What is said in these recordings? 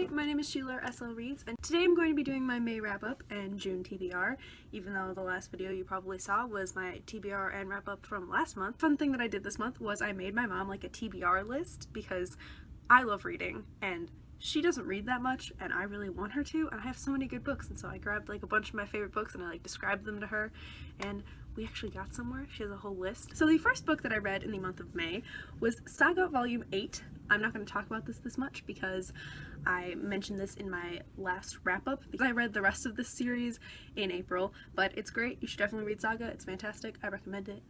Hi, my name is Sheila SL Reads, and today I'm going to be doing my May wrap-up and June TBR, even though the last video you probably saw was my TBR and wrap-up from last month. Fun thing that I did this month was I made my mom like a TBR list because I love reading, and she doesn't read that much, and I really want her to, and I have so many good books, and so I grabbed like a bunch of my favorite books and I like described them to her, and we actually got somewhere. She has a whole list. So the first book that I read in the month of May was Saga Volume 8. I'm not going to talk about this much because I mentioned this in my last wrap-up because I read the rest of this series in April, but it's great. You should definitely read Saga. It's fantastic. I recommend it.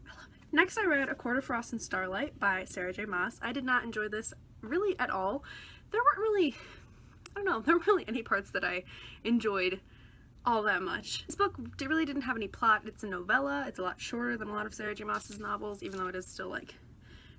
I love it. Next I read A Quarter Frost and Starlight by Sarah J. Maas. I did not enjoy this really at all. There weren't really any parts that I enjoyed all that much. This book really didn't have any plot. It's a novella. It's a lot shorter than a lot of Sarah J. Maas's novels, even though it is still like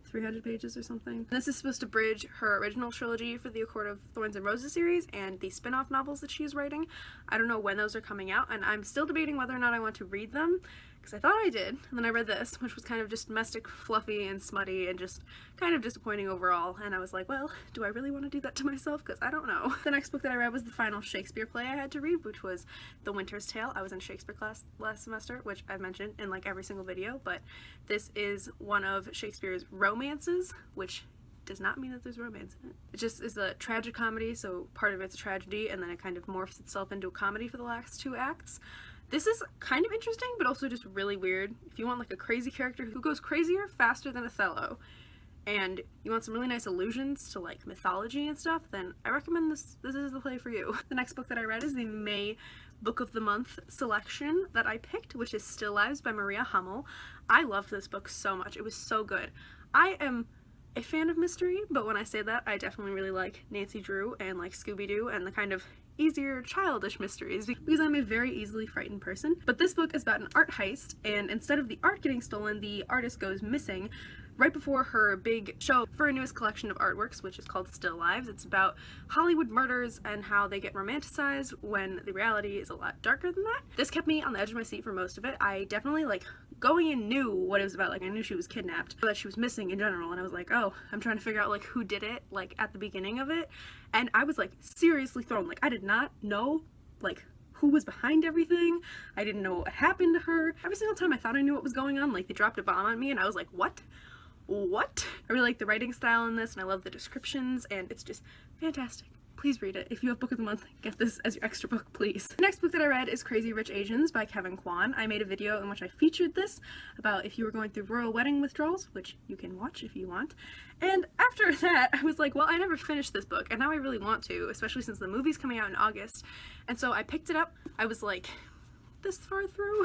300 pages or something. This is supposed to bridge her original trilogy for the A Court of Thorns and Roses series and the spin-off novels that she's writing. I don't know when those are coming out, and I'm still debating whether or not I want to read them, because I thought I did, and then I read this, which was kind of just domestic, fluffy, and smutty, and just kind of disappointing overall, and I was like, well, do I really want to do that to myself? Because I don't know. The next book that I read was the final Shakespeare play I had to read, which was The Winter's Tale. I was in Shakespeare class last semester, which I've mentioned in like every single video, but this is one of Shakespeare's romances, which does not mean that there's romance in it. It just is a tragic comedy, so part of it's a tragedy, and then it kind of morphs itself into a comedy for the last two acts. This is kind of interesting, but also just really weird. If you want like a crazy character who goes crazier faster than Othello, and you want some really nice allusions to like mythology and stuff, then I recommend this. This is the play for you. The next book that I read is the May Book of the Month selection that I picked, which is Still Lives by Maria Hummel. I loved this book so much. It was so good. I am a fan of mystery, but when I say that, I definitely really like Nancy Drew and like Scooby-Doo and the kind of easier childish mysteries because I'm a very easily frightened person. But this book is about an art heist, and instead of the art getting stolen, the artist goes missing right before her big show for her newest collection of artworks, which is called Still Lives. It's about Hollywood murders and how they get romanticized when the reality is a lot darker than that. This kept me on the edge of my seat for most of it. I definitely like going in knew what it was about. Like I knew she was kidnapped, or that she was missing in general, and I was like, oh, I'm trying to figure out like who did it like at the beginning of it, and I was like seriously thrown. Like I did not know like who was behind everything. I didn't know what happened to her. Every single time I thought I knew what was going on, like they dropped a bomb on me and I was like, what? I really like the writing style in this, and I love the descriptions, and it's just fantastic. Please read it. If you have Book of the Month, get this as your extra book, please. The next book that I read is Crazy Rich Asians by Kevin Kwan. I made a video in which I featured this about if you were going through royal wedding withdrawals, which you can watch if you want. And after that, I was like, well, I never finished this book, and now I really want to, especially since the movie's coming out in August. And so I picked it up. I was like this far through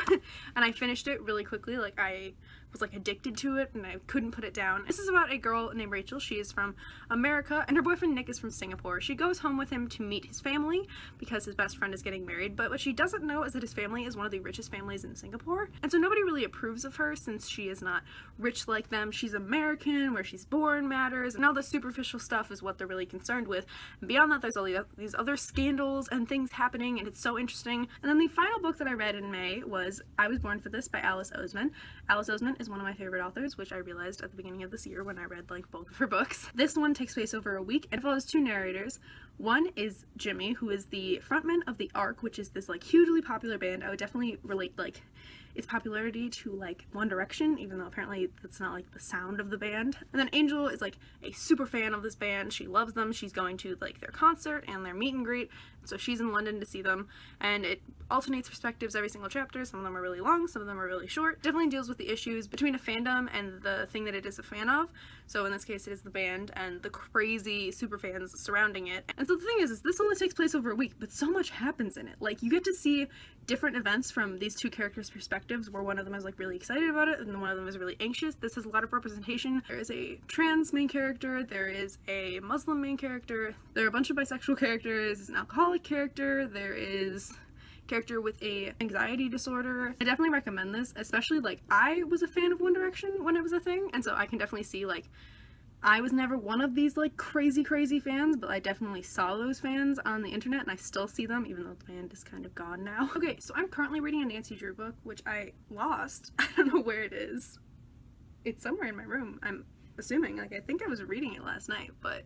and I finished it really quickly. Like I was like addicted to it and I couldn't put it down. This is about a girl named Rachel. She is from America and her boyfriend Nick is from Singapore. She goes home with him to meet his family because his best friend is getting married, but what she doesn't know is that his family is one of the richest families in Singapore, and so nobody really approves of her since she is not rich like them. She's American, where she's born matters, and all the superficial stuff is what they're really concerned with. And beyond that, there's all these other scandals and things happening, and it's so interesting. And then the final book that I read in May was I Was Born for This by Alice Oseman. Alice Oseman is one of my favorite authors, which I realized at the beginning of this year when I read like both of her books. This one takes place over a week and follows two narrators. One is Jimmy, who is the frontman of the Ark, which is this like hugely popular band. I would definitely relate like its popularity to like One Direction, even though apparently that's not like the sound of the band. And then Angel is like a super fan of this band. She loves them. She's going to like their concert and their meet and greet, so she's in London to see them, and it alternates perspectives every single chapter. Some of them are really long, some of them are really short. Definitely deals with the issues between a fandom and the thing that it is a fan of. So in this case it is the band and the crazy super fans surrounding it. And so the thing is this only takes place over a week, but so much happens in it. Like you get to see different events from these two characters' perspectives, where one of them is like really excited about it and one of them is really anxious. This has a lot of representation. There is a trans main character, there is a Muslim main character, there are a bunch of bisexual characters, an alcoholic character, there is character with a anxiety disorder. I definitely recommend this, especially like I was a fan of One Direction when it was a thing, and so I can definitely see like I was never one of these like crazy fans, but I definitely saw those fans on the internet and I still see them even though the band is kind of gone now. Okay, so I'm currently reading a Nancy Drew book, which I lost. I don't know where it is. It's somewhere in my room, I'm assuming. Like I think I was reading it last night, but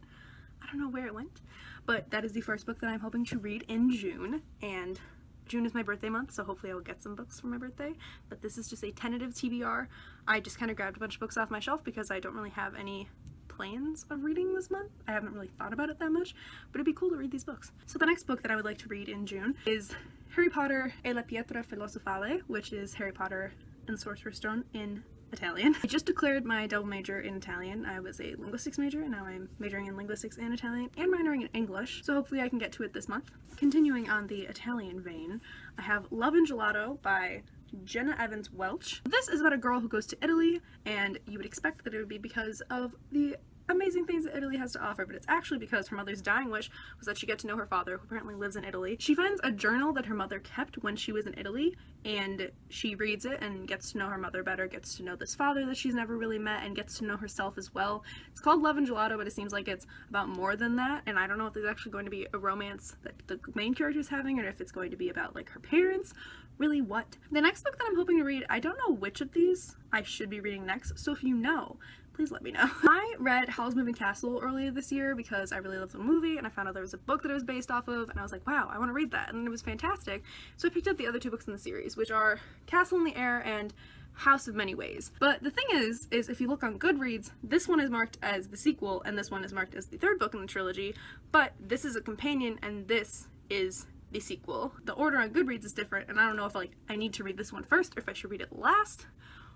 I don't know where it went, but that is the first book that I'm hoping to read in June, and June is my birthday month, so hopefully I will get some books for my birthday, but this is just a tentative TBR. I just kind of grabbed a bunch of books off my shelf because I don't really have any plans of reading this month. I haven't really thought about it that much, but it'd be cool to read these books. So the next book that I would like to read in June is Harry Potter e la pietra filosofale, which is Harry Potter and the Sorcerer's Stone in Italian. I just declared my double major in Italian. I was a linguistics major, and now I'm majoring in linguistics and Italian and minoring in English, so hopefully I can get to it this month. Continuing on the Italian vein, I have Love and Gelato by Jenna Evans Welch. This is about a girl who goes to Italy, and you would expect that it would be because of the amazing things that Italy has to offer, but it's actually because her mother's dying wish was that she get to know her father, who apparently lives in Italy. She finds a journal that her mother kept when she was in Italy, and she reads it and gets to know her mother better, gets to know this father that she's never really met, and gets to know herself as well. It's called Love and Gelato, but it seems like it's about more than that, and I don't know if there's actually going to be a romance that the main character is having, or if it's going to be about like her parents. Really, what? The next book that I'm hoping to read, I don't know which of these I should be reading next, so if you know, please let me know. I read Howl's Moving Castle earlier this year because I really loved the movie, and I found out there was a book that it was based off of, and I was like, wow, I want to read that, and it was fantastic. So I picked up the other two books in the series, which are Castle in the Air and House of Many Ways. But the thing is if you look on Goodreads, this one is marked as the sequel, and this one is marked as the third book in the trilogy, but this is a companion, and this is the sequel. The order on Goodreads is different, and I don't know if like I need to read this one first, or if I should read it last,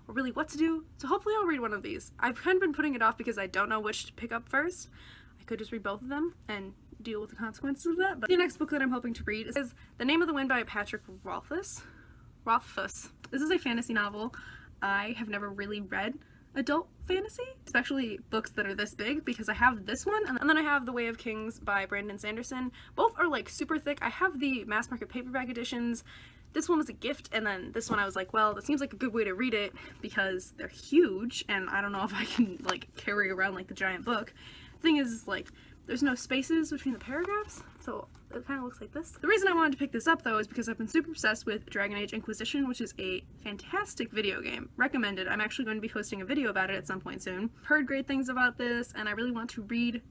or really what to do. So hopefully I'll read one of these. I've kind of been putting it off because I don't know which to pick up first. I could just read both of them and deal with the consequences of that. But the next book that I'm hoping to read is The Name of the Wind by Patrick Rothfuss. This is a fantasy novel. I have never really read adult fantasy, especially books that are this big, because I have this one, and then I have The Way of Kings by Brandon Sanderson. Both are like super thick. I have the mass market paperback editions. This one was a gift, and then this one I was like, well, that seems like a good way to read it because they're huge, and I don't know if I can like carry around like the giant book. The thing is, like, there's no spaces between the paragraphs, so it kind of looks like this. The reason I wanted to pick this up, though, is because I've been super obsessed with Dragon Age Inquisition, which is a fantastic video game. Recommended. I'm actually going to be posting a video about it at some point soon. Heard great things about this, and I really want to read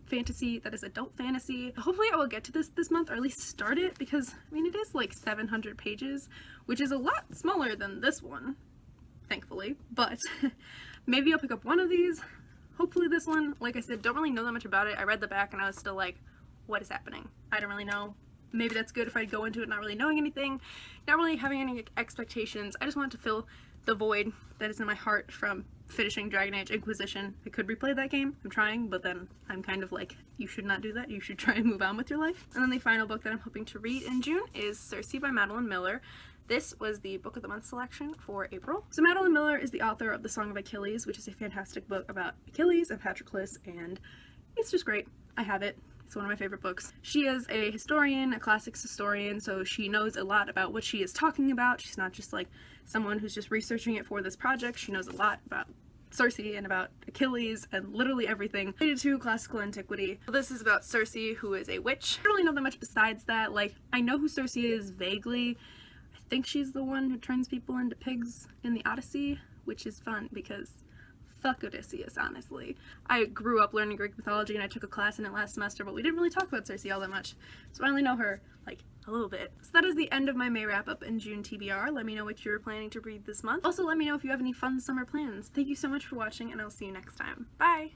fantasy that is adult fantasy. Hopefully I will get to this month, or at least start it, because I mean it is like 700 pages, which is a lot smaller than this one, thankfully, but maybe I'll pick up one of these. Hopefully this one. Like I said, don't really know that much about it. I read the back and I was still like, what is happening? I don't really know. Maybe that's good if I go into it not really knowing anything, not really having any expectations. I just want to fill the void that is in my heart from finishing Dragon Age Inquisition. I could replay that game. I'm trying, but then I'm kind of like, you should not do that. You should try and move on with your life. And then the final book that I'm hoping to read in June is Circe by Madeline Miller. This was the Book of the Month selection for April. So Madeline Miller is the author of The Song of Achilles, which is a fantastic book about Achilles and Patroclus, and it's just great. I have it. It's one of my favorite books. She is a historian, a classics historian, so she knows a lot about what she is talking about. She's not just like someone who's just researching it for this project. She knows a lot about Circe and about Achilles and literally everything related to classical antiquity. This is about Circe, who is a witch. I don't really know that much besides that. Like, I know who Circe is vaguely. I think she's the one who turns people into pigs in the Odyssey, which is fun because fuck Odysseus, honestly. I grew up learning Greek mythology and I took a class in it last semester, but we didn't really talk about Circe all that much. So I only know her, like, a little bit. So that is the end of my May wrap-up and June TBR. Let me know what you're planning to read this month. Also, let me know if you have any fun summer plans. Thank you so much for watching, and I'll see you next time. Bye!